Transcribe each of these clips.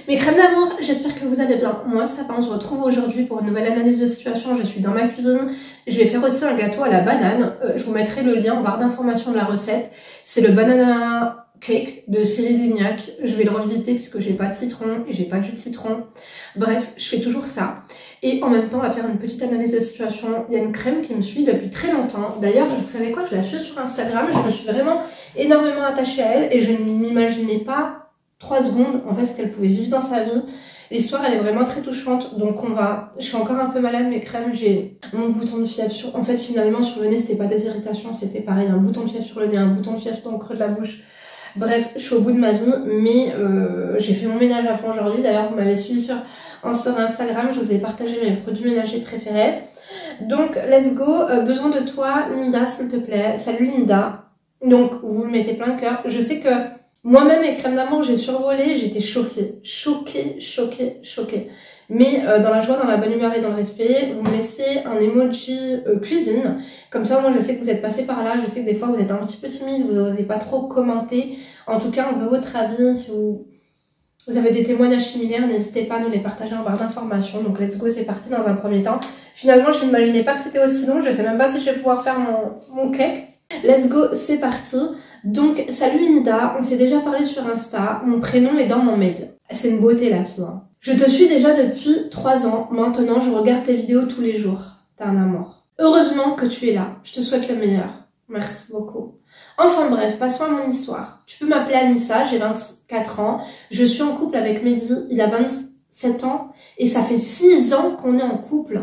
Mes crèmes d'amour, j'espère que vous allez bien. Moi ça va, on se retrouve aujourd'hui pour une nouvelle analyse de situation. Je suis dans ma cuisine, je vais faire aussi un gâteau à la banane. Je vous mettrai le lien en barre d'information de la recette. C'est le banana cake de Cyril Lignac. Je vais le revisiter puisque j'ai pas de citron et j'ai pas de jus de citron. Bref, je fais toujours ça. Et en même temps, on va faire une petite analyse de situation. Il y a une crème qui me suit depuis très longtemps. D'ailleurs, vous savez quoi, je la suis sur Instagram. Je me suis vraiment énormément attachée à elle et je ne m'imaginais pas 3 secondes en fait ce qu'elle pouvait vivre dans sa vie. L'histoire elle est vraiment très touchante, donc je suis encore un peu malade, mes crèmes, j'ai mon bouton de fièvre en fait finalement sur le nez c'était pas des irritations, c'était pareil, un bouton de fièvre sur le nez, un bouton de fièvre dans le creux de la bouche. Bref, je suis au bout de ma vie, mais j'ai fait mon ménage à fond aujourd'hui. D'ailleurs vous m'avez suivi sur Instagram, je vous ai partagé mes produits ménagers préférés. Donc let's go, besoin de toi Linda s'il te plaît. Salut Linda. Donc vous me mettez plein de cœur. Je sais que moi-même, mes crèmes d'amour, j'ai survolé, j'étais choquée. Mais dans la joie, dans la bonne humeur et dans le respect, vous me laissez un emoji cuisine. Comme ça, moi, je sais que vous êtes passé par là. Je sais que des fois, vous êtes un petit peu timide, vous n'osez pas trop commenter. En tout cas, on veut votre avis. Si vous avez des témoignages similaires, n'hésitez pas à nous les partager en barre d'informations. Donc, let's go, c'est parti dans un premier temps. Finalement, je n'imaginais pas que c'était aussi long. Je sais même pas si je vais pouvoir faire mon cake. Let's go, c'est parti. Donc, salut Linda, on s'est déjà parlé sur Insta, mon prénom est dans mon mail. C'est une beauté la fille. Hein. Je te suis déjà depuis 3 ans, maintenant je regarde tes vidéos tous les jours. T'es un amour. Heureusement que tu es là, je te souhaite le meilleur. Merci beaucoup. Enfin bref, passons à mon histoire. Tu peux m'appeler Anissa, j'ai 24 ans, je suis en couple avec Mehdi, il a 27 ans et ça fait 6 ans qu'on est en couple.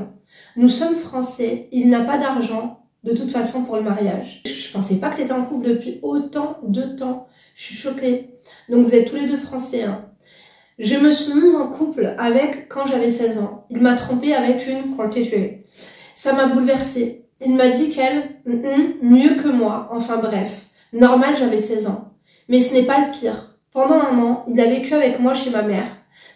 Nous sommes français, il n'a pas d'argent. De toute façon pour le mariage. Je pensais pas que t'étais en couple depuis autant de temps. Je suis choquée. Donc vous êtes tous les deux français. Hein. Je me suis mise en couple avec quand j'avais 16 ans. Il m'a trompée avec une quand t'es tuée. Ça m'a bouleversée. Il m'a dit qu'elle, mieux que moi. Enfin bref. Normal, j'avais 16 ans. Mais ce n'est pas le pire. Pendant 1 an, il a vécu avec moi chez ma mère.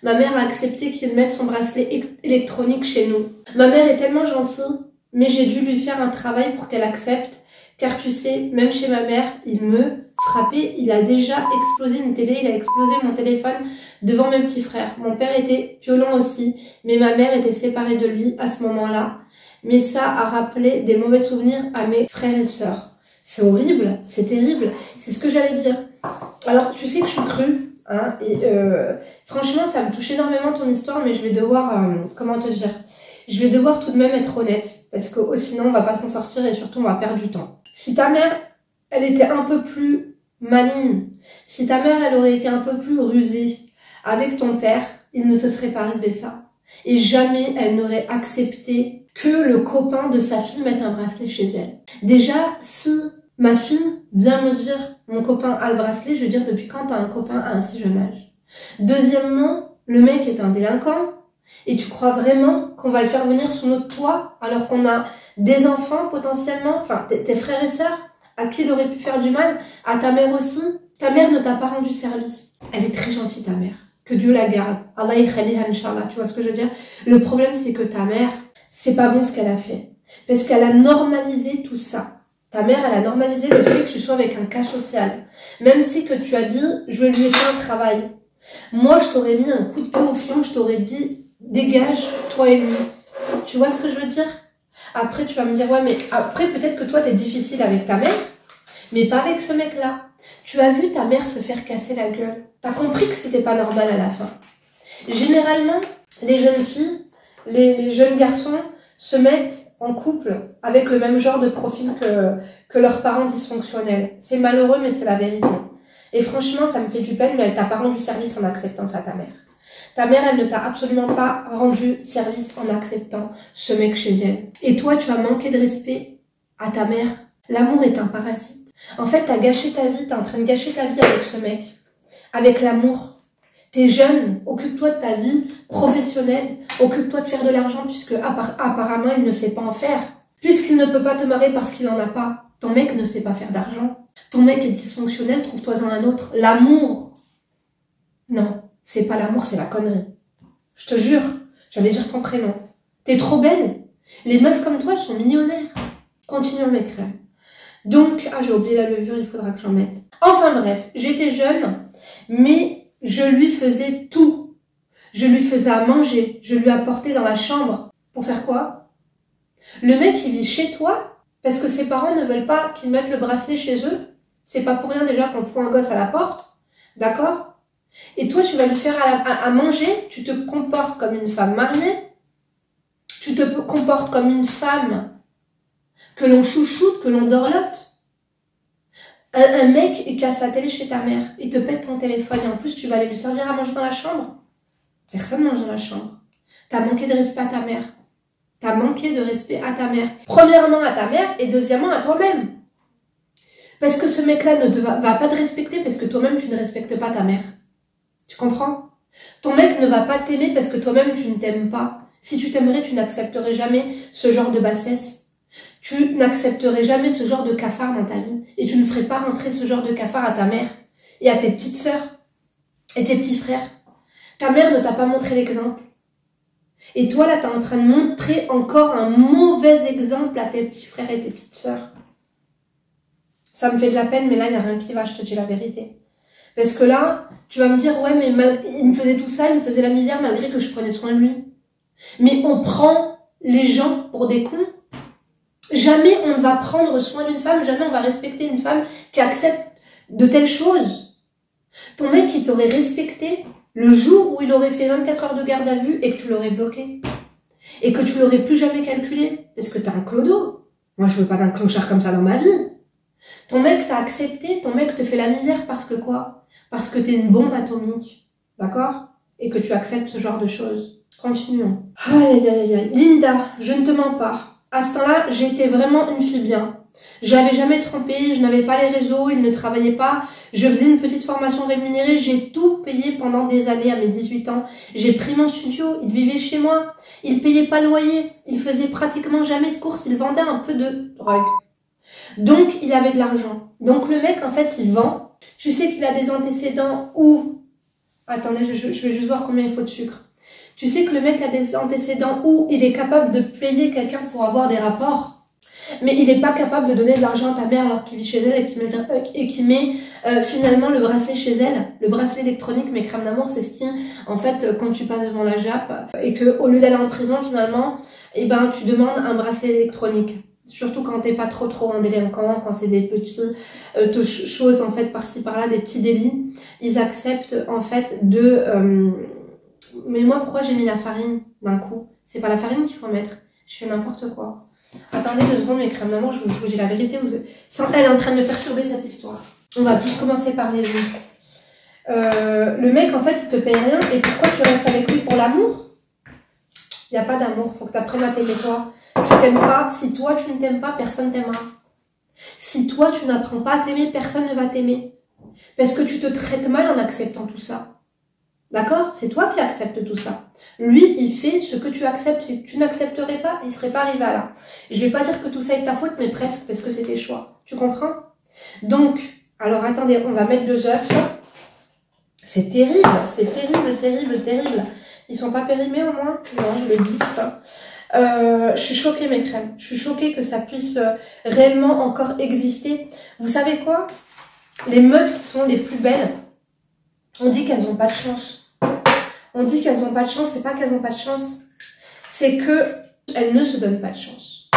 Ma mère a accepté qu'il mette son bracelet électronique chez nous. Ma mère est tellement gentille. Mais j'ai dû lui faire un travail pour qu'elle accepte, car tu sais, même chez ma mère, il me frappait, il a déjà explosé une télé, il a explosé mon téléphone devant mes petits frères. Mon père était violent aussi, mais ma mère était séparée de lui à ce moment-là. Mais ça a rappelé des mauvais souvenirs à mes frères et sœurs. C'est horrible, c'est terrible, c'est ce que j'allais dire. Alors, tu sais que je suis crue, hein, et franchement, ça me touche énormément ton histoire, mais je vais devoir, comment te dire, je vais devoir tout de même être honnête, parce que sinon on va pas s'en sortir et surtout on va perdre du temps. Si ta mère, elle était un peu plus maligne, si ta mère, elle aurait été un peu plus rusée avec ton père, il ne te serait pas arrivé ça. Et jamais elle n'aurait accepté que le copain de sa fille mette un bracelet chez elle. Déjà, si ma fille vient me dire mon copain a le bracelet, je veux dire depuis quand t'as un copain à un si jeune âge. Deuxièmement, le mec est un délinquant. Et tu crois vraiment qu'on va le faire venir sous notre toit alors qu'on a des enfants potentiellement, enfin tes frères et sœurs à qui il aurait pu faire du mal, à ta mère aussi. Ta mère ne t'a pas rendu service. Elle est très gentille ta mère. Que Dieu la garde. Allah yakhaliha inshallah, tu vois ce que je veux dire? Le problème c'est que ta mère, c'est pas bon ce qu'elle a fait. Parce qu'elle a normalisé tout ça. Ta mère, elle a normalisé le fait que tu sois avec un cas social. Même si que tu as dit, je lui ai fait un travail. Moi, je t'aurais mis un coup de pied au fion, je t'aurais dit, dégage, toi et lui. Tu vois ce que je veux dire? Après, tu vas me dire, ouais, mais après, peut-être que toi, t'es difficile avec ta mère, mais pas avec ce mec-là. Tu as vu ta mère se faire casser la gueule. T'as compris que c'était pas normal à la fin. Généralement, les jeunes filles, les jeunes garçons se mettent en couple avec le même genre de profil que leurs parents dysfonctionnels. C'est malheureux, mais c'est la vérité. Et franchement, ça me fait du peine, mais elle t'a pas rendu service en acceptant ça, ta mère. Ta mère, elle ne t'a absolument pas rendu service en acceptant ce mec chez elle. Et toi, tu as manqué de respect à ta mère. L'amour est un parasite. En fait, t'as gâché ta vie, t'es en train de gâcher ta vie avec ce mec. Avec l'amour. T'es jeune, occupe-toi de ta vie professionnelle. Occupe-toi de faire de l'argent puisque apparemment, il ne sait pas en faire. Puisqu'il ne peut pas te marier parce qu'il en a pas. Ton mec ne sait pas faire d'argent. Ton mec est dysfonctionnel, trouve-toi-en un autre. L'amour. Non. C'est pas l'amour, c'est la connerie. Je te jure, j'allais dire ton prénom. T'es trop belle. Les meufs comme toi, elles sont millionnaires. Continuons mes crèmes. Donc, j'ai oublié la levure, il faudra que j'en mette. Enfin bref, j'étais jeune, mais je lui faisais tout. Je lui faisais à manger, je lui apportais dans la chambre. Pour faire quoi? Le mec, il vit chez toi parce que ses parents ne veulent pas qu'il mette le bracelet chez eux. C'est pas pour rien déjà qu'on fout un gosse à la porte. D'accord? Et toi, tu vas lui faire à manger, tu te comportes comme une femme mariée, tu te comportes comme une femme que l'on chouchoute, que l'on dorlote. Un mec qui a sa télé chez ta mère, il te pète ton téléphone et en plus tu vas aller lui servir à manger dans la chambre. Personne ne mange dans la chambre. T'as manqué de respect à ta mère. T'as manqué de respect à ta mère. Premièrement à ta mère et deuxièmement à toi-même. Parce que ce mec-là ne va pas te respecter parce que toi-même tu ne respectes pas ta mère. Tu comprends? Ton mec ne va pas t'aimer parce que toi-même tu ne t'aimes pas. Si tu t'aimerais, tu n'accepterais jamais ce genre de bassesse. Tu n'accepterais jamais ce genre de cafard dans ta vie. Et tu ne ferais pas rentrer ce genre de cafard à ta mère et à tes petites sœurs et tes petits frères. Ta mère ne t'a pas montré l'exemple. Et toi, là, t'es en train de montrer encore un mauvais exemple à tes petits frères et tes petites sœurs. Ça me fait de la peine, mais là, il n'y a rien qui va, je te dis la vérité. Parce que là, tu vas me dire, ouais, mais il me faisait tout ça, il me faisait la misère malgré que je prenais soin de lui. Mais on prend les gens pour des cons. Jamais on ne va prendre soin d'une femme, jamais on va respecter une femme qui accepte de telles choses. Ton mec, il t'aurait respecté le jour où il aurait fait 24 heures de garde à vue et que tu l'aurais bloqué. Et que tu l'aurais plus jamais calculé. Parce que t'es un clodo. Moi, je veux pas d'un clochard comme ça dans ma vie. Ton mec t'a accepté, ton mec te fait la misère parce que quoi? Parce que t'es une bombe atomique. D'accord? Et que tu acceptes ce genre de choses. Continuons. Aïe, aïe, aïe. Linda, je ne te mens pas. À ce temps-là, j'étais vraiment une fille bien. J'avais jamais trompé, je n'avais pas les réseaux, il ne travaillait pas. Je faisais une petite formation rémunérée, j'ai tout payé pendant des années à mes 18 ans. J'ai pris mon studio, il vivait chez moi. Il payait pas le loyer, il faisait pratiquement jamais de courses, il vendait un peu de drogue. Donc, il avait de l'argent. Donc, le mec, en fait, il vend. Tu sais qu'il a des antécédents où... Attendez, je vais juste voir combien il faut de sucre. Tu sais que le mec a des antécédents où il est capable de payer quelqu'un pour avoir des rapports, mais il n'est pas capable de donner de l'argent à ta mère alors qu'il vit chez elle et qui met finalement le bracelet chez elle, le bracelet électronique, mais crème d'amour, c'est ce qui, en fait, quand tu passes devant la JAP et que au lieu d'aller en prison finalement, eh ben tu demandes un bracelet électronique. Surtout quand t'es pas trop un délinquant, quand c'est des petites choses en fait par-ci par-là, des petits délits, ils acceptent en fait de... Mais moi, pourquoi j'ai mis la farine d'un coup? C'est pas la farine qu'il faut mettre. Je fais n'importe quoi. Attendez 2 secondes, mes crèmes d'amour, je vous dis la vérité. Elle est en train de me perturber cette histoire. On va plus commencer par les yeux. Le mec, en fait, il te paye rien. Et pourquoi tu restes avec lui? Pour l'amour? Il n'y a pas d'amour. Faut que tu apprennes à t'aimer toi. Tu t'aimes pas. Si toi, tu ne t'aimes pas, personne t'aimera. Si toi, tu n'apprends pas à t'aimer, personne ne va t'aimer. Parce que tu te traites mal en acceptant tout ça. D'accord? C'est toi qui acceptes tout ça. Lui, il fait ce que tu acceptes. Si tu n'accepterais pas, il serait pas arrivé à là. Je vais pas dire que tout ça est ta faute, mais presque, parce que c'est tes choix. Tu comprends? Donc, alors attendez, on va mettre 2 œufs. C'est terrible, terrible. Ils sont pas périmés au moins? Non, je le dis ça. Je suis choquée, mes crèmes. Je suis choquée que ça puisse réellement encore exister. Vous savez quoi? Les meufs qui sont les plus belles, on dit qu'elles n'ont pas de chance. On dit qu'elles n'ont pas de chance, c'est pas qu'elles n'ont pas de chance, c'est que elles ne se donnent pas de chance.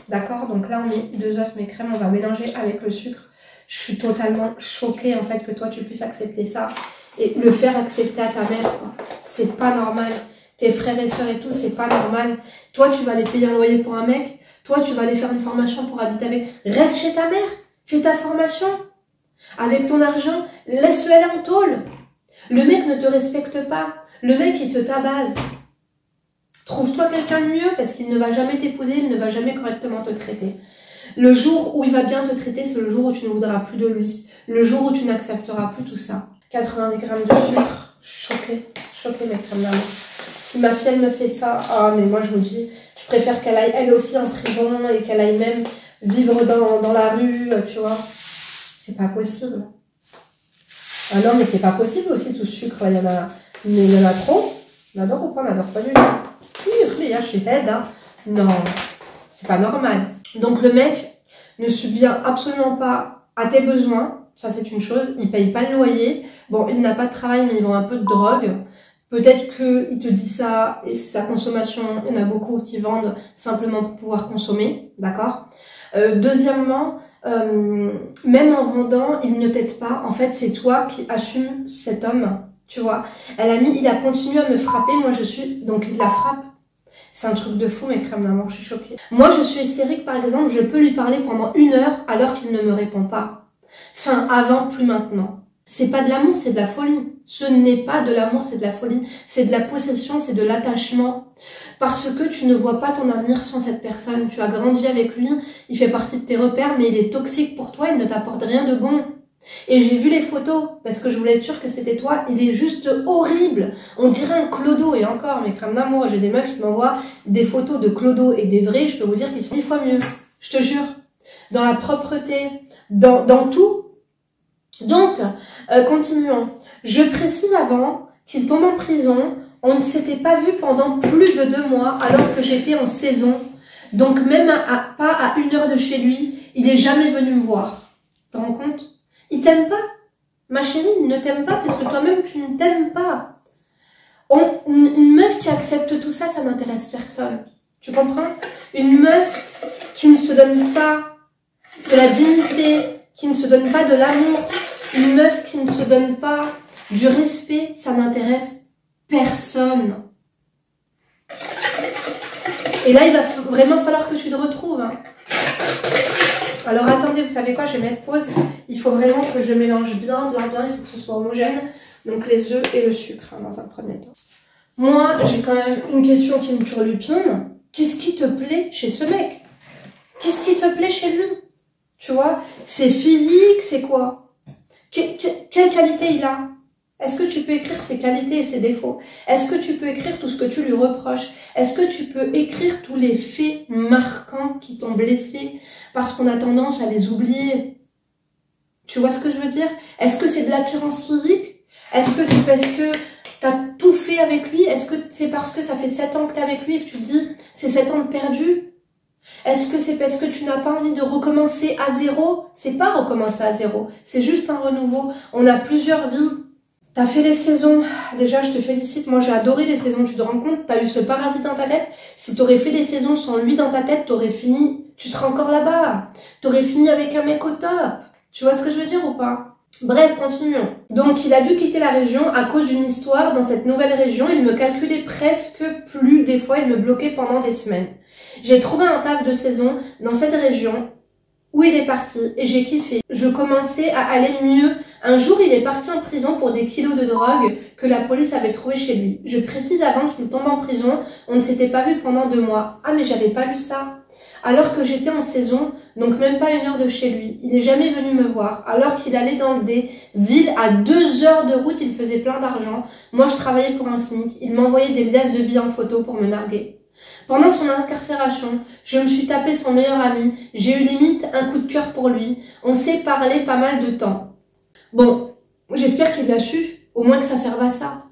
D'accord? Donc là, on met 2 œufs, mes crèmes, on va mélanger avec le sucre. Je suis totalement choquée, en fait, que toi, tu puisses accepter ça. Et le faire accepter à ta mère, c'est pas normal. Tes frères et sœurs et tout, c'est pas normal. Toi, tu vas aller payer un loyer pour un mec. Toi, tu vas aller faire une formation pour habiter avec. Reste chez ta mère. Fais ta formation. Avec ton argent, laisse-le aller en tôle. Le mec ne te respecte pas. Le mec, il te tabasse. Trouve-toi quelqu'un de mieux parce qu'il ne va jamais t'épouser, il ne va jamais correctement te traiter. Le jour où il va bien te traiter, c'est le jour où tu ne voudras plus de lui. Le jour où tu n'accepteras plus tout ça. 90 grammes de sucre. Choquée mes crèmes d'amour. Si ma fille, elle me fait ça, ah, mais moi, je vous dis, je préfère qu'elle aille elle aussi en prison et qu'elle aille même vivre dans la rue, tu vois. C'est pas possible. Ah non, mais c'est pas possible aussi, tout ce sucre, il y en a, mais il y en a trop. On adore ou pas? On adore pas du tout. Oui, je suis aide, hein. Non, c'est pas normal. Donc le mec ne subvient absolument pas à tes besoins. Ça, c'est une chose. Il paye pas le loyer. Bon, il n'a pas de travail, mais il vend un peu de drogue. Peut-être qu'il te dit ça et c'est sa consommation. Il y en a beaucoup qui vendent simplement pour pouvoir consommer, d'accord? Deuxièmement, même en vendant, il ne t'aide pas. En fait, c'est toi qui assumes cet homme, tu vois. Il a continué à me frapper. Moi, donc il la frappe. C'est un truc de fou, mes crèmes d'amour, je suis choquée. Moi, je suis hystérique, par exemple, je peux lui parler pendant 1 heure alors qu'il ne me répond pas. Enfin, avant, plus maintenant. C'est pas de l'amour, c'est de la folie. Ce n'est pas de l'amour, c'est de la folie. C'est de la possession, c'est de l'attachement. Parce que tu ne vois pas ton avenir sans cette personne. Tu as grandi avec lui, il fait partie de tes repères, mais il est toxique pour toi, il ne t'apporte rien de bon. Et j'ai vu les photos, parce que je voulais être sûre que c'était toi. Il est juste horrible. On dirait un clodo. Et encore, mes crèmes d'amour, j'ai des meufs qui m'envoient des photos de clodo et des vrais. Je peux vous dire qu'ils sont 10 fois mieux. Je te jure. Dans la propreté, dans tout. Donc, continuons. Je précise avant qu'il tombe en prison. On ne s'était pas vu pendant plus de 2 mois, alors que j'étais en saison. Donc, même pas à 1 heure de chez lui, il est jamais venu me voir. Tu te rends compte? Il t'aime pas. Ma chérie, il ne t'aime pas parce que toi-même, tu ne t'aimes pas. Une meuf qui accepte tout ça, ça n'intéresse personne. Tu comprends? Une meuf qui ne se donne pas de la dignité, qui ne se donne pas de l'amour, une meuf qui ne se donne pas du respect, ça n'intéresse personne. Et là, il va vraiment falloir que tu te retrouves. Hein. Alors attendez, vous savez quoi, je vais mettre pause. Il faut vraiment que je mélange bien, il faut que ce soit homogène. Donc les œufs et le sucre, hein, dans un premier temps. Moi, j'ai quand même une question qui me turlupine. Qu'est-ce qui te plaît chez ce mec? Qu'est-ce qui te plaît chez lui? Tu vois, c'est physique, c'est quoi? Quelle qualité il a? Est-ce que tu peux écrire ses qualités et ses défauts? Est-ce que tu peux écrire tout ce que tu lui reproches? Est-ce que tu peux écrire tous les faits marquants qui t'ont blessé parce qu'on a tendance à les oublier? Tu vois ce que je veux dire? Est-ce que c'est de l'attirance physique? Est-ce que c'est parce que t'as tout fait avec lui? Est-ce que c'est parce que ça fait 7 ans que t'es avec lui et que tu te dis c'est 7 ans de perdu? Est-ce que c'est parce que tu n'as pas envie de recommencer à zéro? C'est pas recommencer à zéro, c'est juste un renouveau. On a plusieurs vies. T'as fait les saisons, déjà je te félicite, moi j'ai adoré les saisons, tu te rends compte, t'as eu ce parasite dans ta tête, si t'aurais fait les saisons sans lui dans ta tête, t'aurais fini, tu serais encore là-bas, t'aurais fini avec un mec au top, tu vois ce que je veux dire ou pas? Bref, continuons. Donc il a dû quitter la région à cause d'une histoire dans cette nouvelle région, il me calculait presque plus, des fois il me bloquait pendant des semaines. J'ai trouvé un taf de saison dans cette région, où il est parti et j'ai kiffé. Je commençais à aller mieux. Un jour, il est parti en prison pour des kilos de drogue que la police avait trouvé chez lui. Je précise avant qu'il tombe en prison, on ne s'était pas vu pendant 2 mois. Ah mais j'avais pas lu ça. Alors que j'étais en saison, donc même pas 1 heure de chez lui. Il n'est jamais venu me voir. Alors qu'il allait dans des villes à 2 heures de route, il faisait plein d'argent. Moi, je travaillais pour un SMIC. Il m'envoyait des liasses de billets en photo pour me narguer. Pendant son incarcération, je me suis tapé son meilleur ami, j'ai eu limite un coup de cœur pour lui, on s'est parlé pas mal de temps. Bon, j'espère qu'il a su, au moins que ça serve à ça.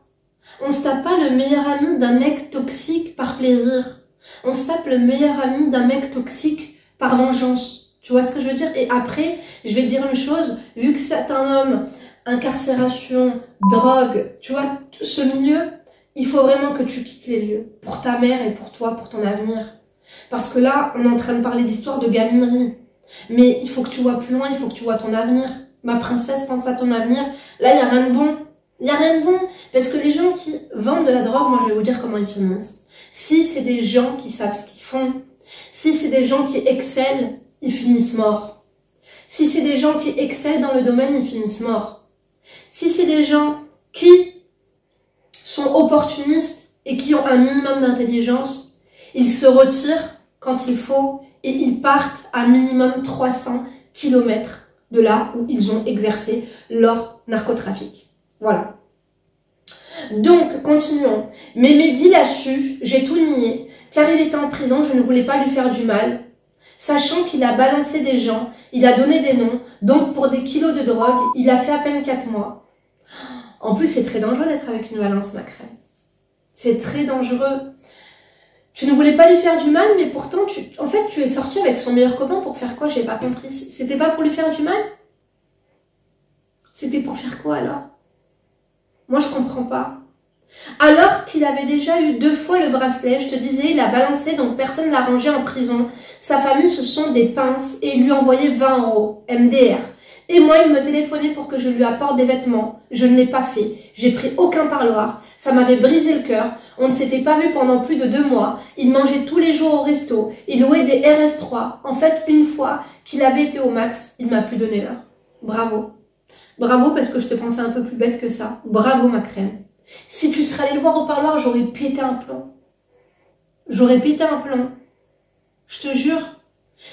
On se tape pas le meilleur ami d'un mec toxique par plaisir. On se tape le meilleur ami d'un mec toxique par vengeance. Tu vois ce que je veux dire? Et après, je vais te dire une chose, vu que c'est un homme, incarcération, drogue, tu vois, ce milieu, il faut vraiment que tu quittes les lieux. Pour ta mère et pour toi, pour ton avenir. Parce que là, on est en train de parler d'histoire de gaminerie. Mais il faut que tu vois plus loin, il faut que tu vois ton avenir. Ma princesse, pense à ton avenir. Là, il n'y a rien de bon. Il n'y a rien de bon. Parce que les gens qui vendent de la drogue, moi, je vais vous dire comment ils finissent. Si c'est des gens qui savent ce qu'ils font, si c'est des gens qui excellent, ils finissent morts. Si c'est des gens qui excellent dans le domaine, ils finissent morts. Si c'est des gens qui sont opportunistes et qui ont un minimum d'intelligence, ils se retirent quand il faut et ils partent à minimum 300 km de là où ils ont exercé leur narcotrafic. Voilà. Donc, continuons. Mais Mehdi l'a su, j'ai tout nié, car il était en prison, je ne voulais pas lui faire du mal. Sachant qu'il a balancé des gens, il a donné des noms, donc pour des kilos de drogue, il a fait à peine 4 mois. En plus, c'est très dangereux d'être avec une balance, ma crème. C'est très dangereux. Tu ne voulais pas lui faire du mal, mais pourtant, en fait, tu es sorti avec son meilleur copain pour faire quoi? J'ai pas compris. C'était pas pour lui faire du mal? C'était pour faire quoi, alors? Moi, je comprends pas. Alors qu'il avait déjà eu 2 fois le bracelet, je te disais, il a balancé, donc personne l'a rangé en prison. Sa famille, ce sont des pinces et il lui envoyait 20 €, MDR. Et moi, il me téléphonait pour que je lui apporte des vêtements. Je ne l'ai pas fait. J'ai pris aucun parloir. Ça m'avait brisé le cœur. On ne s'était pas vu pendant plus de 2 mois. Il mangeait tous les jours au resto. Il louait des RS3. En fait, une fois qu'il avait été au max, il m'a plus donné l'heure. Bravo. Bravo parce que je te pensais un peu plus bête que ça. Bravo ma crème. Si tu serais allé le voir au parloir, j'aurais pété un plomb. J'aurais pété un plomb. Je te jure.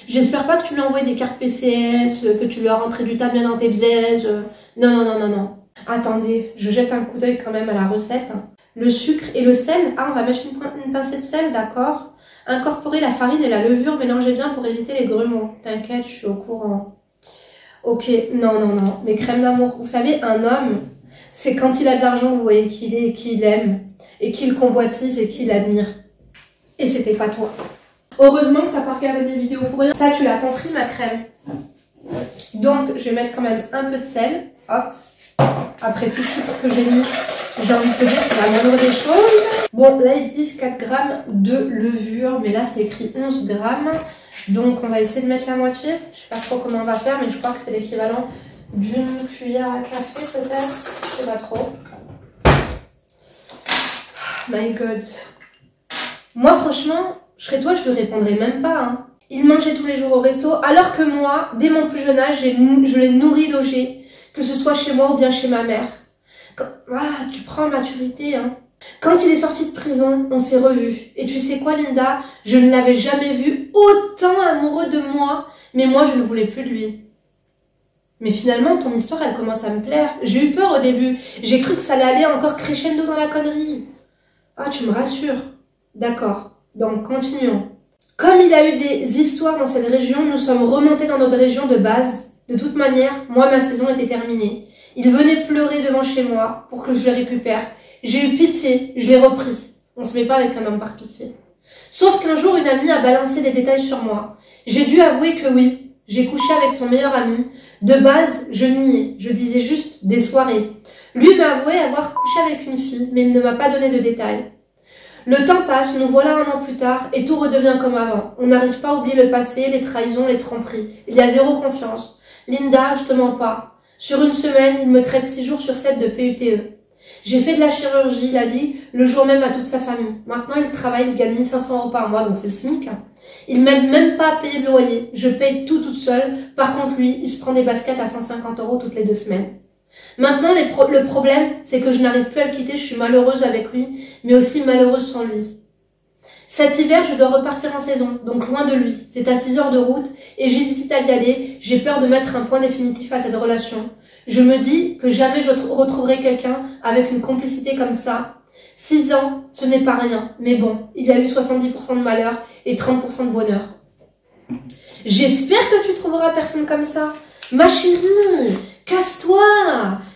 J'espère pas que tu lui as envoyé des cartes PCS, que tu lui as rentré du tas bien dans tes bzaises. Non, non, non, non, non. Attendez, je jette un coup d'œil quand même à la recette. Le sucre et le sel. Ah, on va mettre une pincée de sel, d'accord. Incorporer la farine et la levure, mélangez bien pour éviter les grumeaux. T'inquiète, je suis au courant. Ok, non, non, non. Mais crème d'amour, vous savez, un homme, c'est quand il a de l'argent, vous voyez, qu'il aime, et qu'il convoitise et qu'il admire. Et c'était pas toi. Heureusement que t'as pas regardé mes vidéos pour rien. Ça, tu l'as compris, ma crème. Donc, je vais mettre quand même un peu de sel. Hop. Après tout le sucre que j'ai mis, j'ai envie de te dire, c'est la moindre des choses. Bon, là, ils disent 4 grammes de levure, mais là, c'est écrit 11 grammes. Donc, on va essayer de mettre la moitié. Je sais pas trop comment on va faire, mais je crois que c'est l'équivalent d'une cuillère à café, peut-être. Je sais pas trop. My God. Moi, franchement, je serais toi, je lui répondrais même pas. Hein. Il mangeait tous les jours au resto, alors que moi, dès mon plus jeune âge, je l'ai nourri, logé, que ce soit chez moi ou bien chez ma mère. Tu prends maturité. Hein. Quand il est sorti de prison, on s'est revus. Et tu sais quoi, Linda? Je ne l'avais jamais vu autant amoureux de moi, mais moi, je ne voulais plus de lui. Mais finalement, ton histoire, elle commence à me plaire. J'ai eu peur au début. J'ai cru que ça allait aller encore crescendo dans la connerie. Ah, tu me rassures. D'accord. Donc, continuons. Comme il a eu des histoires dans cette région, nous sommes remontés dans notre région de base. De toute manière, moi, ma saison était terminée. Il venait pleurer devant chez moi pour que je le récupère. J'ai eu pitié, je l'ai repris. On se met pas avec un homme par pitié. Sauf qu'un jour, une amie a balancé des détails sur moi. J'ai dû avouer que oui, j'ai couché avec son meilleur ami. De base, je niais. Je disais juste des soirées. Lui m'a avoué avoir couché avec une fille, mais il ne m'a pas donné de détails. Le temps passe, nous voilà 1 an plus tard, et tout redevient comme avant. On n'arrive pas à oublier le passé, les trahisons, les tromperies. Il y a 0 confiance. Linda, je te mens pas. Sur une semaine, il me traite 6 jours sur 7 de PUTE. J'ai fait de la chirurgie, il a dit, le jour même à toute sa famille. Maintenant, il travaille, il gagne 1 500 € par mois, donc c'est le SMIC. Il m'aide même pas à payer le loyer. Je paye tout toute seule. Par contre, lui, il se prend des baskets à 150 € toutes les 2 semaines. Maintenant, le problème, c'est que je n'arrive plus à le quitter, je suis malheureuse avec lui, mais aussi malheureuse sans lui. Cet hiver, je dois repartir en saison, donc loin de lui. C'est à 6 heures de route, et j'hésite à y aller, j'ai peur de mettre un point définitif à cette relation. Je me dis que jamais je retrouverai quelqu'un avec une complicité comme ça. 6 ans, ce n'est pas rien, mais bon, il y a eu 70% de malheur et 30% de bonheur. J'espère que tu trouveras personne comme ça. Ma chérie, casse-toi.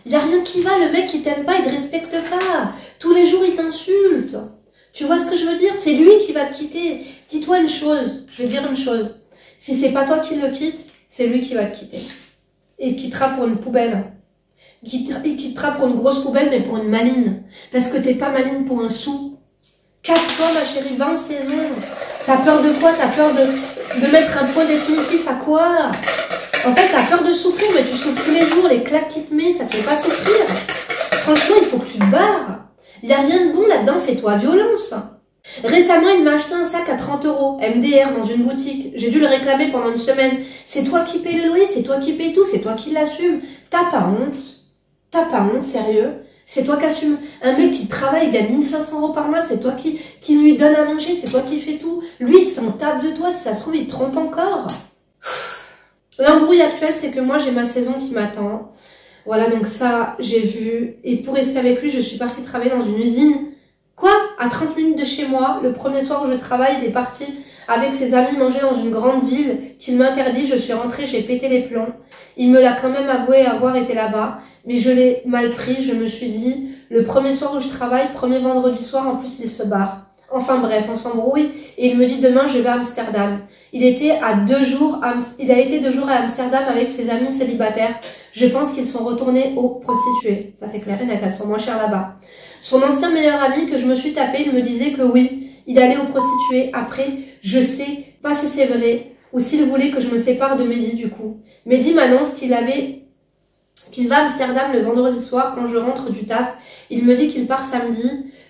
Il n'y a rien qui va, le mec il t'aime pas, il te respecte pas. Tous les jours il t'insulte. Tu vois ce que je veux dire? C'est lui qui va te quitter. Dis-toi une chose, je vais dire une chose. Si c'est pas toi qui le quitte, c'est lui qui va te quitter. Et il quittera pour une poubelle. Il quittera pour une grosse poubelle, mais pour une maline. Parce que t'es pas maline pour un sou. Casse-toi ma chérie, 20 saisons. T'as peur de quoi? T'as peur de mettre un point définitif à quoi? En fait, t'as peur de souffrir, mais tu souffres tous les jours. Les claques qu'il te met, ça te fait pas souffrir. Franchement, il faut que tu te barres. Il n'y a rien de bon là-dedans, fais-toi violence. Récemment, il m'a acheté un sac à 30 €, MDR, dans une boutique. J'ai dû le réclamer pendant une semaine. C'est toi qui payes le loyer, c'est toi qui payes tout, c'est toi qui l'assume. T'as pas honte? T'as pas honte, sérieux? C'est toi qui assume. Un mec qui travaille, il gagne 1 500 € par mois, c'est toi qui lui donne à manger, c'est toi qui fais tout. Lui, il s'en tape de toi, si ça se trouve, il te trompe encore. L'embrouille actuelle, c'est que moi, j'ai ma saison qui m'attend. Voilà, donc ça, j'ai vu. Et pour rester avec lui, je suis partie travailler dans une usine. Quoi? À 30 minutes de chez moi, le premier soir où je travaille, il est parti avec ses amis manger dans une grande ville qu'il m'interdit. Je suis rentrée, j'ai pété les plombs. Il me l'a quand même avoué avoir été là-bas. Mais je l'ai mal pris. Je me suis dit, le premier soir où je travaille, premier vendredi soir, en plus, il se barre. Enfin bref, on s'embrouille et il me dit demain je vais à Amsterdam. Il a été 2 jours à Amsterdam avec ses amis célibataires. Je pense qu'ils sont retournés aux prostituées. Ça c'est clair et net, elles sont moins chères là-bas. Son ancien meilleur ami que je me suis tapé, il me disait que oui, il allait aux prostituées. Après, je sais pas si c'est vrai ou s'il voulait que je me sépare de Mehdi du coup. Mehdi m'annonce qu'il va à Amsterdam le vendredi soir quand je rentre du taf. Il me dit qu'il part samedi.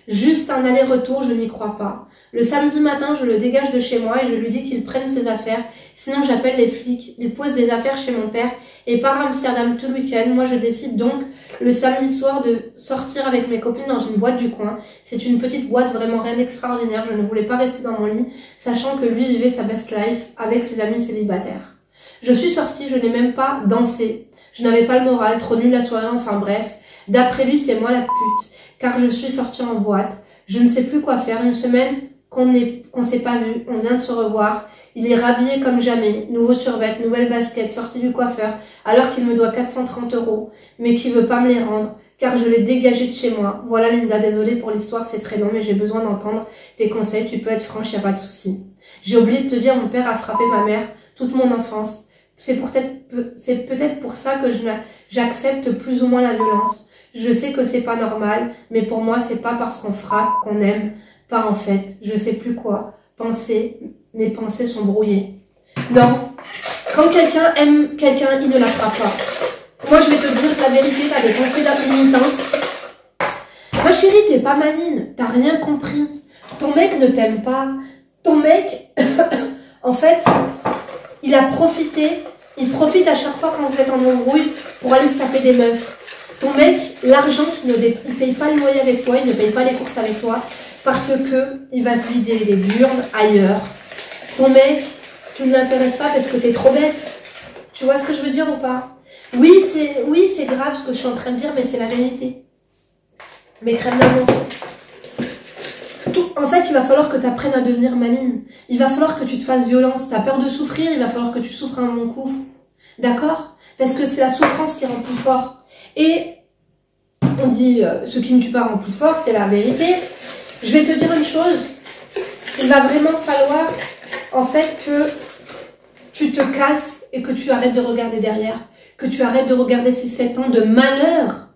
Juste un aller-retour, je n'y crois pas. Le samedi matin, je le dégage de chez moi et je lui dis qu'il prenne ses affaires. Sinon, j'appelle les flics. Il pose des affaires chez mon père et part à Amsterdam tout le week-end. Moi, je décide donc le samedi soir de sortir avec mes copines dans une boîte du coin. C'est une petite boîte, vraiment rien d'extraordinaire. Je ne voulais pas rester dans mon lit, sachant que lui vivait sa best life avec ses amis célibataires. Je suis sortie, je n'ai même pas dansé. Je n'avais pas le moral, trop nul la soirée, enfin bref. D'après lui, c'est moi la pute. Car je suis sortie en boîte. Je ne sais plus quoi faire. Une semaine qu'on s'est pas vu. On vient de se revoir. Il est rhabillé comme jamais. Nouveau survêt, nouvelle basket, sorti du coiffeur. Alors qu'il me doit 430 €. Mais qui veut pas me les rendre. Car je l'ai dégagé de chez moi. Voilà Linda, désolée pour l'histoire, c'est très long, mais j'ai besoin d'entendre tes conseils. Tu peux être franche, y a pas de souci. J'ai oublié de te dire, mon père a frappé ma mère toute mon enfance. C'est peut-être pour ça que j'accepte plus ou moins la violence. Je sais que c'est pas normal, mais pour moi, c'est pas parce qu'on frappe qu'on aime. Pas en fait. Je sais plus quoi penser. Mes pensées sont brouillées. Non. Quand quelqu'un aime quelqu'un, il ne la frappe pas. Moi, je vais te dire la vérité, t'as des pensées militantes. Ma chérie, t'es pas maline. T'as rien compris. Ton mec ne t'aime pas. Ton mec, en fait, il a profité. Il profite à chaque fois quand vous êtes en embrouille pour aller se taper des meufs. Ton mec, l'argent il paye pas le loyer avec toi, il ne paye pas les courses avec toi parce que il va se vider les burnes ailleurs. Ton mec, tu ne l'intéresses pas parce que t'es trop bête. Tu vois ce que je veux dire ou pas? Oui, c'est grave ce que je suis en train de dire, mais c'est la vérité. Mais crème d'amour. En fait, il va falloir que tu apprennes à devenir maligne. Il va falloir que tu te fasses violence. Tu as peur de souffrir, il va falloir que tu souffres un bon coup. D'accord? Parce que c'est la souffrance qui rend plus fort. Et on dit, ce qui ne tue pas rend plus fort, c'est la vérité. Je vais te dire une chose. Il va vraiment falloir, en fait, que tu te casses et que tu arrêtes de regarder derrière. Que tu arrêtes de regarder ces 7 ans de malheur.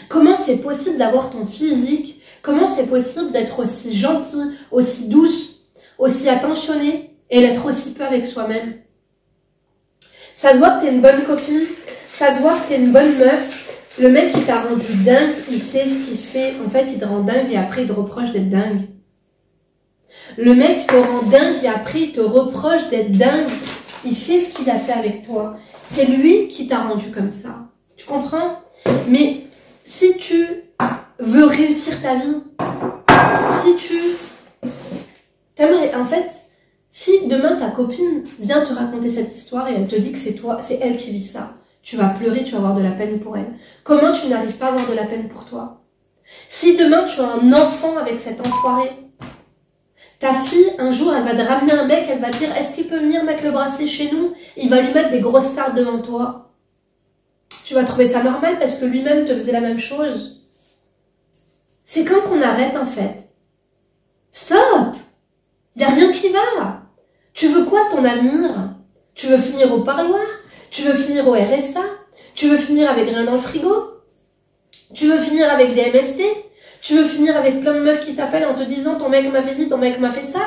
Comment c'est possible d'avoir ton physique? Comment c'est possible d'être aussi gentille, aussi douce, aussi attentionnée et d'être aussi peu avec soi-même? Ça se voit que t'es une bonne copine, ça se voit que t'es une bonne meuf. Le mec, il t'a rendu dingue, il sait ce qu'il fait. En fait, il te rend dingue et après, il te reproche d'être dingue. Le mec te rend dingue et après, il te reproche d'être dingue. Il sait ce qu'il a fait avec toi. C'est lui qui t'a rendu comme ça. Tu comprends? Mais si tu veux réussir ta vie, si tu t'aimerais, en fait, si demain ta copine vient te raconter cette histoire et elle te dit que c'est toi, c'est elle qui vit ça, tu vas pleurer, tu vas avoir de la peine pour elle. Comment tu n'arrives pas à avoir de la peine pour toi? Si demain tu as un enfant avec cet enfoiré, ta fille, un jour, elle va te ramener un mec, elle va te dire, est-ce qu'il peut venir mettre le bracelet chez nous? Il va lui mettre des grosses tartes devant toi. Tu vas trouver ça normal parce que lui-même te faisait la même chose. C'est quand qu'on arrête en fait. Stop! Il n'y a rien qui va. Tu veux quoi de ton avenir? Tu veux finir au parloir? Tu veux finir au RSA? Tu veux finir avec rien dans le frigo? Tu veux finir avec des MST? Tu veux finir avec plein de meufs qui t'appellent en te disant ton mec m'a fait ci, ton mec m'a fait ça?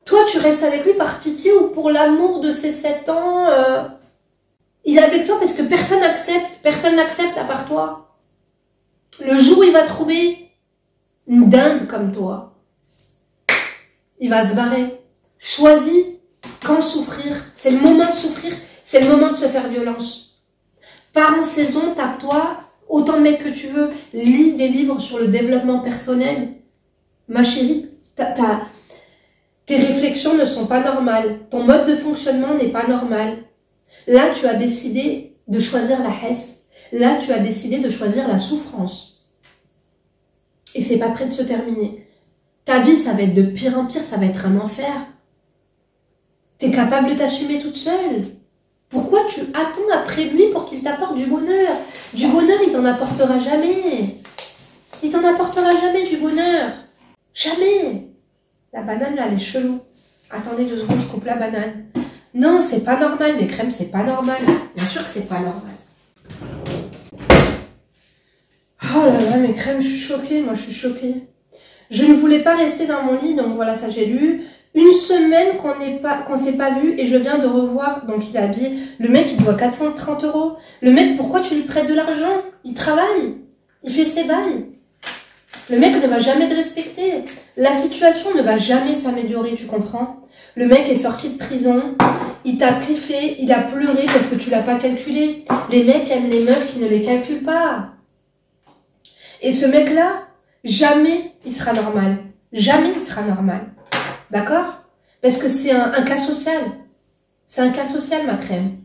Toi, tu restes avec lui par pitié ou pour l'amour de ces 7 ans il est avec toi parce que personne n'accepte à part toi. Le jour où il va trouver une dingue comme toi, il va se barrer. Choisis quand souffrir. C'est le moment de souffrir, c'est le moment de se faire violence. Pars en saison, tape-toi autant de mecs que tu veux, lis des livres sur le développement personnel. Ma chérie, tes réflexions ne sont pas normales. Ton mode de fonctionnement n'est pas normal. Là, tu as décidé de choisir la hesse. Là, tu as décidé de choisir la souffrance. Et c'est pas prêt de se terminer. Ta vie, ça va être de pire en pire, ça va être un enfer. T'es capable de t'assumer toute seule. Pourquoi tu attends après lui pour qu'il t'apporte du bonheur? Du bonheur, il t'en apportera jamais. Il t'en apportera jamais du bonheur. Jamais. La banane, là, elle est chelou. Attendez 2 secondes, je coupe la banane. Non, c'est pas normal, mes crèmes, c'est pas normal. Bien sûr que c'est pas normal. Oh là là, mes crèmes, je suis choquée, moi, je suis choquée. Je ne voulais pas rester dans mon lit, donc voilà, ça j'ai lu. Une semaine qu'on s'est pas vu et je viens de revoir, donc il est habillé. Le mec, il doit 430 €. Le mec, pourquoi tu lui prêtes de l'argent? Il travaille, il fait ses bails. Le mec ne va jamais te respecter. La situation ne va jamais s'améliorer, tu comprends? Le mec est sorti de prison, il t'a cliffé, il a pleuré parce que tu l'as pas calculé. Les mecs aiment les meufs qui ne les calculent pas. Et ce mec-là, jamais il sera normal. Jamais il sera normal. D'accord? Parce que c'est un cas social. C'est un cas social, ma crème.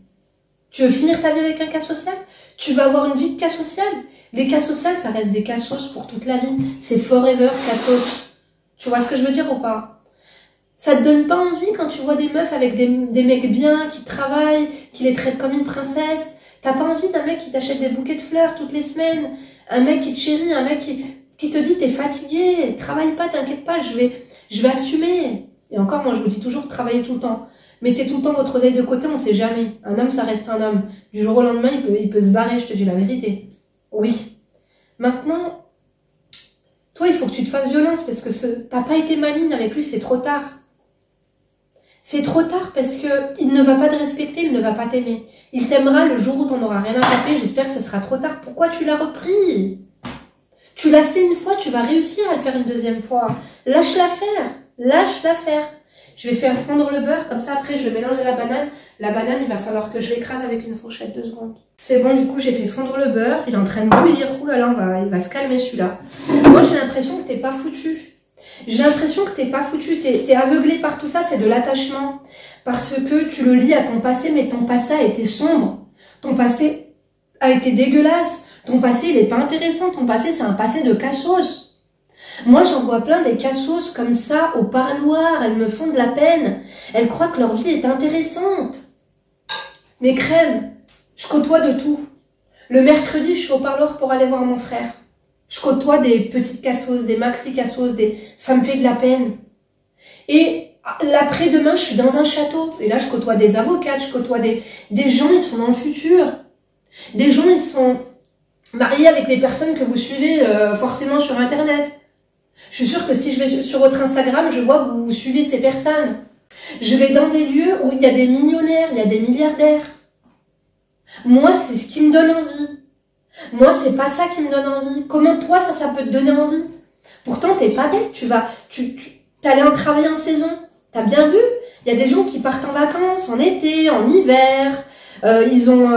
Tu veux finir ta vie avec un cas social? Tu vas avoir une vie de cas social? Les cas sociaux, ça reste des cas sauces pour toute la vie. C'est forever cas sauce. Tu vois ce que je veux dire ou pas? Ça te donne pas envie quand tu vois des meufs avec des mecs bien, qui travaillent, qui les traitent comme une princesse. T'as pas envie d'un mec qui t'achète des bouquets de fleurs toutes les semaines, un mec qui te chérit, un mec qui te dit t'es fatigué, travaille pas, t'inquiète pas, je vais assumer. Et encore, moi je vous dis toujours travaillez tout le temps. Mettez tout le temps votre oseille de côté, on sait jamais. Un homme, ça reste un homme. Du jour au lendemain, il peut se barrer, je te dis la vérité. Oui. Maintenant, toi, il faut que tu te fasses violence parce que t'as pas été maligne avec lui, c'est trop tard. C'est trop tard parce que il ne va pas te respecter, il ne va pas t'aimer. Il t'aimera le jour où t'en auras rien à taper, j'espère que ce sera trop tard. Pourquoi tu l'as repris? Tu l'as fait une fois, tu vas réussir à le faire une deuxième fois. Lâche-la faire, lâche-la faire. Je vais faire fondre le beurre, comme ça après je vais mélanger la banane. La banane, il va falloir que je l'écrase avec une fourchette 2 secondes. C'est bon, du coup j'ai fait fondre le beurre, il est en train de bouillir. Ouh là là, il va se calmer celui-là. Moi j'ai l'impression que t'es pas foutu. J'ai l'impression que t'es pas foutu, t'es aveuglé par tout ça, c'est de l'attachement. Parce que tu le lis à ton passé, mais ton passé a été sombre. Ton passé a été dégueulasse. Ton passé, il est pas intéressant. Ton passé, c'est un passé de cassos. Moi, j'en vois plein des cassos comme ça, au parloir. Elles me font de la peine. Elles croient que leur vie est intéressante. Mes crèmes, je côtoie de tout. Le mercredi, je suis au parloir pour aller voir mon frère. Je côtoie des petites cassos, des maxi cassos, ça me fait de la peine. Et l'après-demain, je suis dans un château. Et là, je côtoie des avocats, je côtoie des gens, ils sont dans le futur. Des gens, ils sont mariés avec des personnes que vous suivez forcément sur Internet. Je suis sûre que si je vais sur votre Instagram, je vois que vous suivez ces personnes. Je vais dans des lieux où il y a des millionnaires, il y a des milliardaires. Moi, c'est ce qui me donne envie. Moi, c'est pas ça qui me donne envie. Comment toi, ça peut te donner envie? Pourtant, t'es pas bête. T'es allé en travailler en saison. T'as bien vu? Il y a des gens qui partent en vacances, en été, en hiver. Ils ont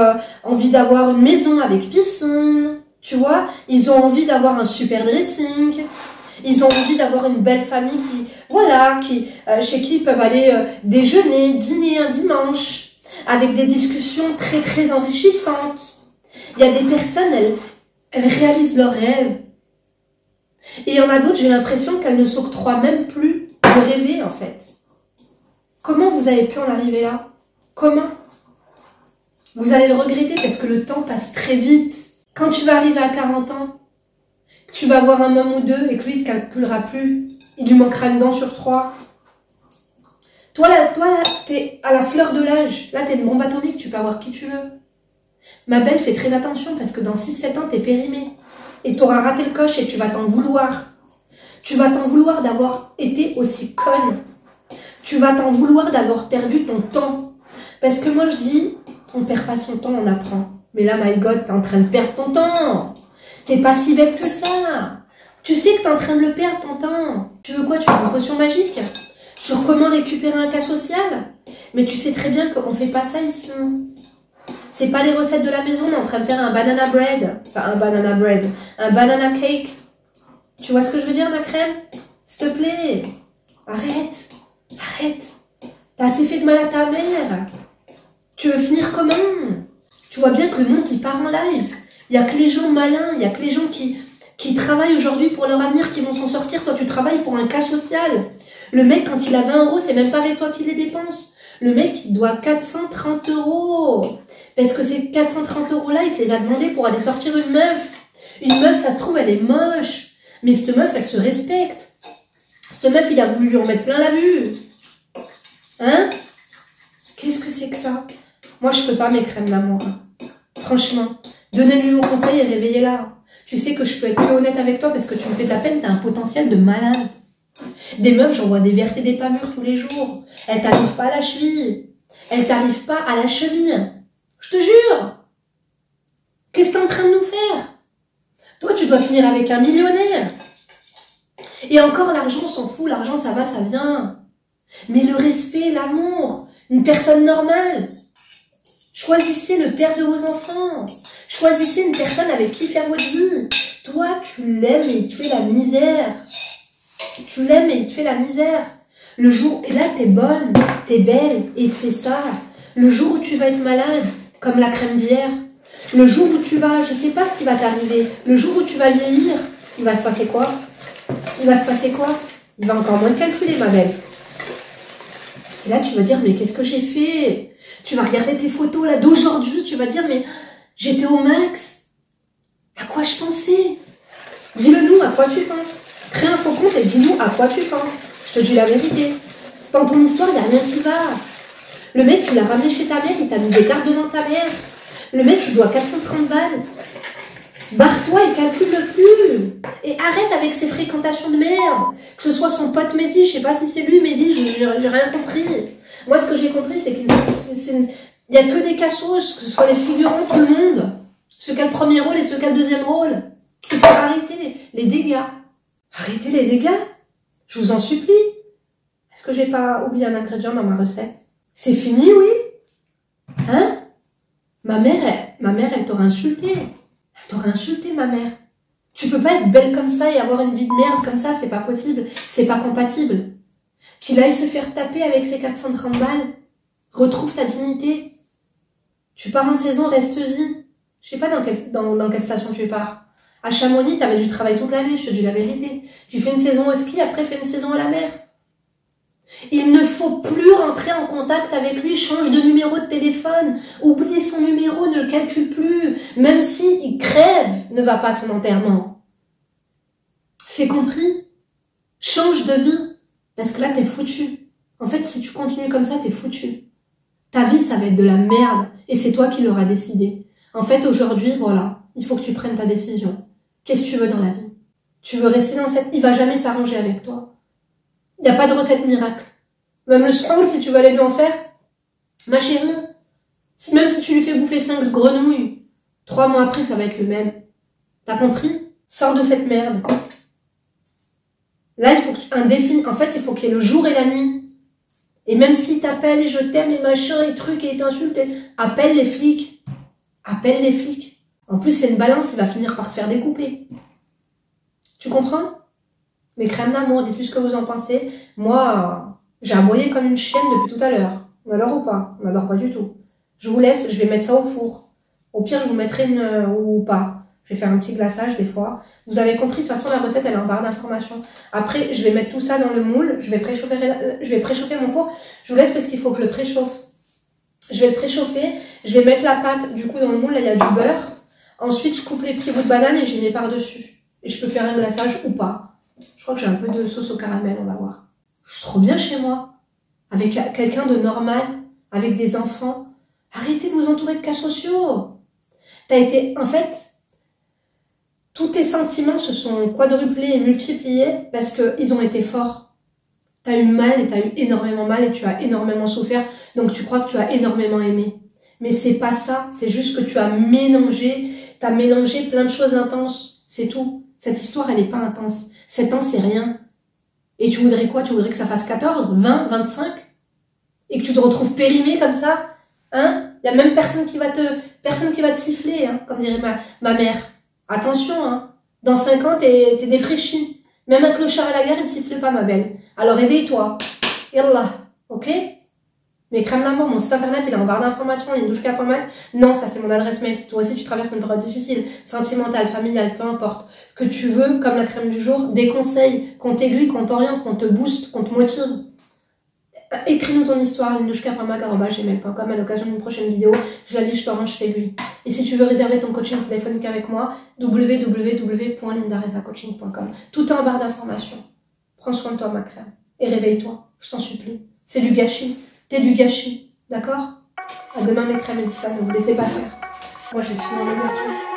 envie d'avoir une maison avec piscine. Tu vois? Ils ont envie d'avoir un super dressing. Ils ont envie d'avoir une belle famille chez qui ils peuvent aller déjeuner, dîner un dimanche, avec des discussions très très enrichissantes. Il y a des personnes, elles réalisent leurs rêves. Et il y en a d'autres, j'ai l'impression qu'elles ne s'octroient même plus de rêver, en fait. Comment vous avez pu en arriver là? Comment? Vous allez le regretter parce que le temps passe très vite. Quand tu vas arriver à 40 ans, tu vas voir un homme ou deux et que lui, il ne calculera plus. Il lui manquera une dent sur 3. Toi là, t'es à la fleur de l'âge. Là, t'es une bombe atomique, tu peux avoir qui tu veux. Ma belle, fais très attention parce que dans 6-7 ans, t'es périmée. Et t'auras raté le coche et tu vas t'en vouloir. Tu vas t'en vouloir d'avoir été aussi conne. Tu vas t'en vouloir d'avoir perdu ton temps. Parce que moi, je dis, on perd pas son temps, on apprend. Mais là, my God, t'es en train de perdre ton temps. T'es pas si bête que ça. Tu sais que t'es en train de le perdre, ton temps. Tu veux quoi? Tu veux une potion magique? Sur comment récupérer un cas social? Mais tu sais très bien qu'on fait pas ça ici. C'est pas les recettes de la maison, on est en train de faire un banana bread. Enfin, un banana cake. Tu vois ce que je veux dire, ma crème? S'il te plaît. Arrête. T'as assez fait de mal à ta mère. Tu veux finir comment? Tu vois bien que le monde, il part en live. Il y a que les gens malins, il y a que les gens qui travaillent aujourd'hui pour leur avenir, qui vont s'en sortir. Toi, tu travailles pour un cas social. Le mec, quand il a 20 €, c'est même pas avec toi qu'il les dépense. Le mec, il doit 430 €. Parce que ces 430 € là, il te les a demandés pour aller sortir une meuf. Une meuf, ça se trouve, elle est moche. Mais cette meuf, elle se respecte. Cette meuf, il a voulu lui en mettre plein la vue. Hein? Qu'est-ce que c'est que ça? Moi, je peux pas mes crèmes d'amour. Hein. Franchement, donnez-lui vos conseils et réveillez-la. Tu sais que je peux être plus honnête avec toi parce que tu me fais de la peine, t'as un potentiel de malade. Des meufs, j'en vois des vertes et des pas mûres tous les jours. Elles t'arrivent pas à la cheville. Elles t'arrivent pas à la cheville. Je te jure. Qu'est-ce que t'es en train de nous faire? Toi, tu dois finir avec un millionnaire. Et encore, l'argent, on s'en fout. L'argent, ça va, ça vient. Mais le respect, l'amour, une personne normale. Choisissez le père de vos enfants. Choisissez une personne avec qui faire votre vie. Toi, tu l'aimes et il te fait la misère. Tu l'aimes et il te fait la misère. Le jour, et là, t'es bonne, t'es belle et il te fait ça. Le jour où tu vas être malade, comme la crème d'hier. Le jour où tu vas, je sais pas ce qui va t'arriver. Le jour où tu vas vieillir, il va se passer quoi? Il va se passer quoi? Il va encore moins te calculer, ma belle. Et là, tu vas dire, mais qu'est-ce que j'ai fait? Tu vas regarder tes photos là d'aujourd'hui, tu vas dire, mais j'étais au max. À quoi je pensais? Dis-le-nous, à quoi tu penses? Crée un faux compte et dis-nous à quoi tu penses. Je te dis la vérité. Dans ton histoire, il n'y a rien qui va. Le mec, tu l'as ramené chez ta mère, il t'a mis des cartes devant ta mère. Le mec, il doit 430 balles. Barre-toi et calcule plus. Et arrête avec ces fréquentations de merde. Que ce soit son pote Mehdi, je sais pas si c'est lui, Mehdi, j'ai rien compris. Moi, ce que j'ai compris, c'est qu'il y a que des cassos, que ce soit les figurants, tout le monde. Ceux qui ont le premier rôle et ceux qui ont le deuxième rôle. Il faut arrêter les dégâts. Arrêtez les dégâts. Je vous en supplie. Est-ce que j'ai pas oublié un ingrédient dans ma recette? C'est fini, oui? Hein? Ma mère, elle t'aurait insulté. Elle t'aurait insulté, ma mère. Tu peux pas être belle comme ça et avoir une vie de merde comme ça, c'est pas possible. C'est pas compatible. Qu'il aille se faire taper avec ses 430 balles. Retrouve ta dignité. Tu pars en saison, reste-y. Je sais pas dans quelle station tu pars. À Chamonix, t'avais du travail toute l'année, je te dis la vérité. Tu fais une saison au ski, après fais une saison à la mer. Il ne faut plus rentrer en contact avec lui, change de numéro de téléphone, oublie son numéro, ne le calcule plus, même si il crève, ne va pas à son enterrement. C'est compris? Change de vie, parce que là t'es foutu. En fait, si tu continues comme ça, t'es foutu. Ta vie, ça va être de la merde, et c'est toi qui l'auras décidé. En fait, aujourd'hui, voilà, il faut que tu prennes ta décision. Qu'est-ce que tu veux dans la vie? Tu veux rester dans cette... Il va jamais s'arranger avec toi. Il n'y a pas de recette miracle. Même le sproul, si tu veux aller lui en faire, ma chérie, même si tu lui fais bouffer 5 grenouilles, 3 mois après, ça va être le même. T'as compris? Sors de cette merde. Là, il faut un défi. En fait, il faut qu'il y ait le jour et la nuit. Et même s'il t'appelle, je t'aime, et machin, et trucs, et t'insulte, appelle les flics. Appelle les flics. En plus, c'est une balance, il va finir par se faire découper. Tu comprends? Mes crèmes d'amour, dites-lui ce que vous en pensez. Moi, j'ai aboyé comme une chienne depuis tout à l'heure. On adore ou pas? On adore pas du tout. Je vous laisse, je vais mettre ça au four. Au pire, je vous mettrai ou pas. Je vais faire un petit glaçage des fois. Vous avez compris, de toute façon, la recette, elle est en barre d'informations. Après, je vais mettre tout ça dans le moule. Je vais préchauffer mon four. Je vous laisse parce qu'il faut que je le préchauffe. Je vais le préchauffer. Je vais mettre la pâte, du coup, dans le moule. Là, il y a du beurre. Ensuite, je coupe les petits bouts de banane et je les mets par-dessus. Et je peux faire un glaçage ou pas. Je crois que j'ai un peu de sauce au caramel, on va voir. Je suis trop bien chez moi. Avec quelqu'un de normal. Avec des enfants. Arrêtez de vous entourer de cas sociaux. En fait, tous tes sentiments se sont quadruplés et multipliés parce qu'ils ont été forts. T'as eu mal et t'as eu énormément mal et tu as énormément souffert. Donc tu crois que tu as énormément aimé. Mais c'est pas ça. C'est juste que tu as mélangé plein de choses intenses. C'est tout. Cette histoire, elle est pas intense. 7 ans, c'est rien. Et tu voudrais quoi? Tu voudrais que ça fasse 14, 20, 25? Et que tu te retrouves périmé comme ça? Hein? Il y a même personne qui va te siffler, hein, comme dirait ma mère. Attention, hein. Dans 5 ans, t'es défraîchi. Même un clochard à la gare, il ne siffle pas, ma belle. Alors réveille-toi. Yallah. Ok? Mes crèmes d'amour, mon site internet, il est en barre d'informations, lindouchka.mat. Non, ça c'est mon adresse mail. Si toi aussi tu traverses une période difficile, sentimentale, familiale, peu importe, que tu veux, comme la crème du jour, des conseils, qu'on t'aiguille, qu'on t'oriente, qu'on te booste, qu'on te motive. Écris-nous ton histoire, lindouchka.mat@gmail.com à l'occasion d'une prochaine vidéo. Je la lis, je t'oriente, je t'aiguille. Et si tu veux réserver ton coaching téléphonique avec moi, www.lindaresacoaching.com. Tout est en barre d'informations. Prends soin de toi, ma crème. Et réveille-toi, je t'en supplie. C'est du gâchis. T'es du gâchis. D'accord? À demain, mes crèmes et ne vous laissez pas faire. Moi, j'ai fini le gâteau.